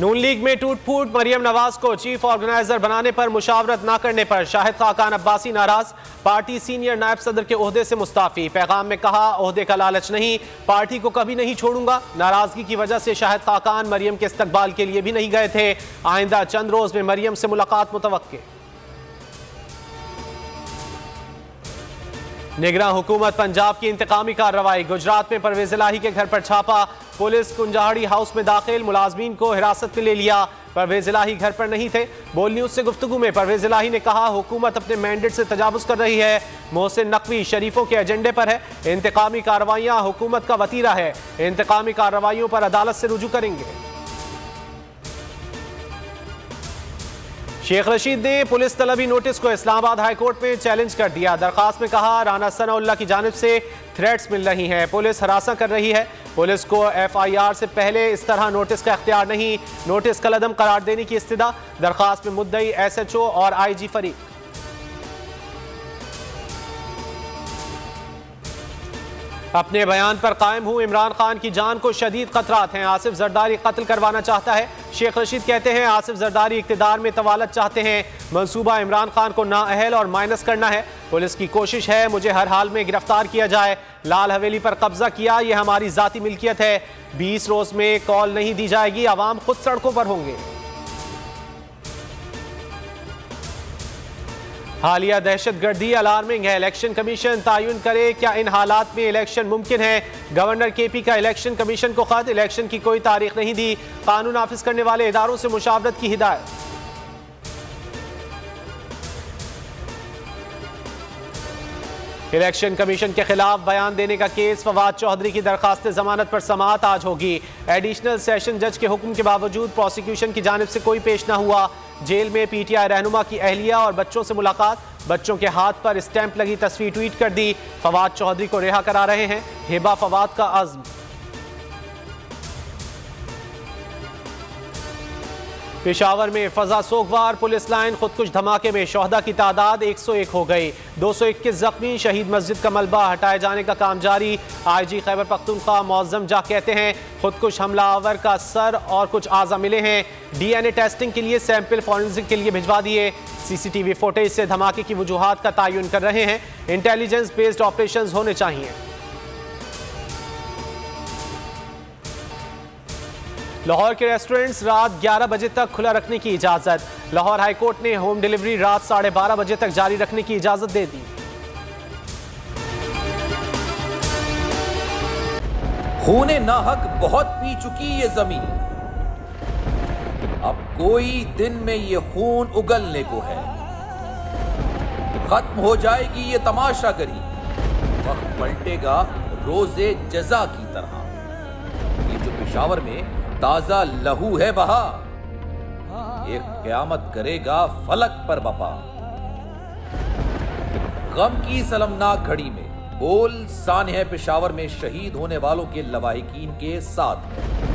नून league में टूट फूट, मरियम नवाज को चीफ ऑर्गेनाइजर बनाने पर मुशावरत न करने पर शाहिद खाकान अब्बासी नाराज। पार्टी सीनियर नायब सदर के ओहदे से मुस्ताफी। पैगाम में कहा, ओहदे का लालच नहीं, पार्टी को कभी नहीं छोड़ूंगा। नाराजगी की वजह से शाहिद खाकान मरियम के इस्तकबाल के लिए भी नहीं गए थे। आइंदा चंद रोज में मरियम से मुलाकात मुतवक्के। निगरान हुकूमत पंजाब की इंतकामी कार्रवाई। गुजरात में परवेज इलाही के घर पर छापा। पुलिस कुंजाहड़ी हाउस में दाखिल, मुलाजमीन को हिरासत में ले लिया। परवेज इलाही घर पर नहीं थे। बोल न्यूज से गुफ्तगू में परवेज इलाही ने कहा, हुकूमत अपने मैंडेट से तजावुज कर रही है। मोहसिन नकवी शरीफों के एजेंडे पर है। इंतकामी कार्रवाइयां हुकूमत का वतीरा है। इंतकामी कार्रवाइयों पर अदालत से रुजू करेंगे। शेख रशीद ने पुलिस तलबी नोटिस को इस्लामाबाद हाई कोर्ट में चैलेंज कर दिया। दरखास्त में कहा, राना सनाउल्लाह की जानिब से थ्रेट्स मिल रही हैं, पुलिस हरासा कर रही है। पुलिस को FIR से पहले इस तरह नोटिस का इख्तियार नहीं, नोटिस कलअदम करार देने की इस्तदा। दरखास्त में मुद्दई SHO और IG फरीक। अपने बयान पर कायम हूं, इमरान खान की जान को शदीद खतरात हैं। आसिफ जरदारी कत्ल करवाना चाहता है। शेख रशीद कहते हैं, आसिफ जरदारी इक्तिदार में तवालत चाहते हैं। मंसूबा इमरान खान को नाअहल और माइनस करना है। पुलिस की कोशिश है मुझे हर हाल में गिरफ्तार किया जाए। लाल हवेली पर कब्जा किया, यह हमारी जाती मिल्कियत है। 20 रोज में कॉल नहीं दी जाएगी, अवाम खुद सड़कों पर होंगे। हालिया दहशतगर्दी अलार्मिंग है, इलेक्शन कमीशन तायुन करे, क्या इन हालात में इलेक्शन मुमकिन है? गवर्नर KP का इलेक्शन कमीशन को खत, इलेक्शन की कोई तारीख नहीं दी। कानून नाफिज करने वाले इदारों से मुशावरत की हिदायत। इलेक्शन कमीशन के खिलाफ बयान देने का केस, फवाद चौधरी की दरखास्त जमानत पर समाअत आज होगी। एडिशनल सेशन जज के हुक्म के बावजूद प्रोसिक्यूशन की जानिब से कोई पेश न हुआ। जेल में PTI रहनुमा की अहलिया और बच्चों से मुलाकात, बच्चों के हाथ पर स्टैंप लगी तस्वीर ट्वीट कर दी। फवाद चौधरी को रिहा करा रहे हैं, हिबा फवाद का अज़्म। पेशावर में फजा सोगवार, पुलिस लाइन खुदकुश धमाके में शोहदा की तादाद 101 हो गई। 221 जख्मी, शहीद मस्जिद का मलबा हटाए जाने का काम जारी। IG खैबर पख्तूनख्वा मौज़म जा कहते हैं, खुदकुश हमलावर का सर और कुछ आज़ा मिले हैं। DNA टेस्टिंग के लिए सैंपल फॉरेंसिक के लिए भिजवा दिए। CCTV फुटेज से धमाके की वजूहात का तायुन कर रहे हैं। इंटेलिजेंस बेस्ड ऑपरेशंस होने चाहिए। लाहौर के रेस्टोरेंट्स रात 11 बजे तक खुला रखने की इजाजत। लाहौर हाई कोर्ट ने होम डिलीवरी रात 12:30 बजे तक जारी रखने की इजाजत दे दी। खूने नाहक बहुत पी चुकी ये जमीन, अब कोई दिन में ये खून उगलने को है। खत्म हो जाएगी ये तमाशागरी, वक्त पलटेगा रोजे जजा की तरह। ये जो पेशावर में ताजा लहू है बहा, एक क़यामत करेगा फलक पर बपा। गम की सलमनाक घड़ी में बोल सानह पेशावर में शहीद होने वालों के लवाहिकीन के साथ है।